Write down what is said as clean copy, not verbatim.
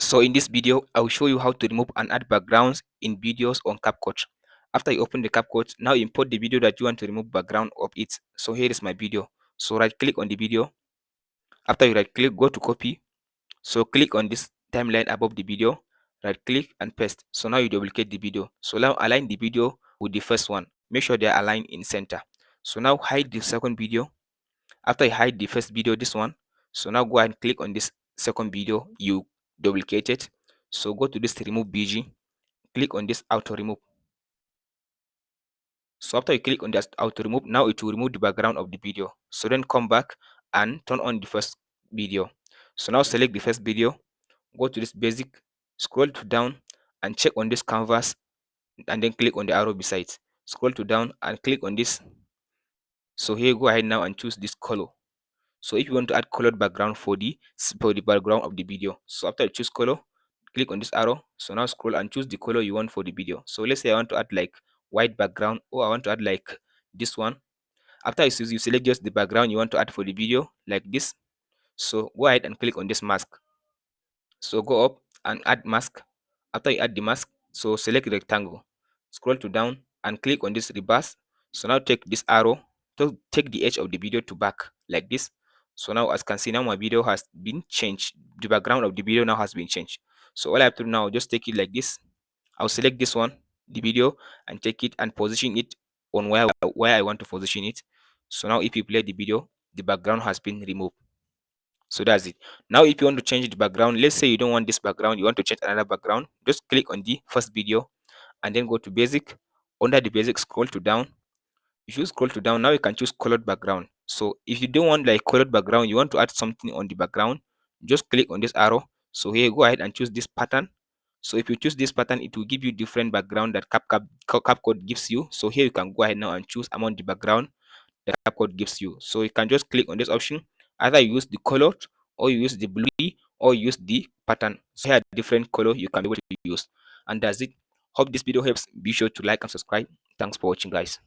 So in this video, I will show you how to remove and add backgrounds in videos on CapCut. After you open the CapCut, now import the video that you want to remove background of it. So here is my video. So right click on the video. After you right click, go to copy. So click on this timeline above the video, right click and paste. So now you duplicate the video. So now align the video with the first one. Make sure they are aligned in center. So now hide the second video. After you hide the first video, this one, so now go ahead and click on this second video you duplicated. So go to this remove bg, click on this auto remove. So after you click on this auto remove, now it will remove the background of the video. So then come back and turn on the first video. So now select the first video, go to this basic, scroll to down and check on this canvas, and then click on the arrow beside. Scroll to down and click on this. So here, go ahead now and choose this color. So if you want to add colored background for the background of the video, so after you choose color, click on this arrow. So now scroll and choose the color you want for the video. So let's say I want to add like white background, or I want to add like this one. After you select just the background you want to add for the video like this. So go ahead and click on this mask. So go up and add mask. After you add the mask, so select rectangle, scroll to down and click on this reverse. So now take this arrow to take the edge of the video to back like this. So now as you can see, now my video has been changed. The background of the video now has been changed. So all I have to do now, just take it like this. I'll select this one, the video, and take it and position it on where I want to position it. So now if you play the video, the background has been removed. So that's it. Now if you want to change the background, let's say you don't want this background, you want to change another background, just click on the first video and then go to basic. Under the basic, scroll to down. If you scroll to down, now you can choose colored background. So if you don't want like colored background, you want to add something on the background, just click on this arrow. So here, go ahead and choose this pattern. So if you choose this pattern, it will give you different background that CapCut gives you. So here you can go ahead now and choose among the background that CapCut gives you. So you can just click on this option. Either you use the color, or you use the blue, or you use the pattern. So here are different color you can be able to use. And that's it. Hope this video helps. Be sure to like and subscribe. Thanks for watching, guys.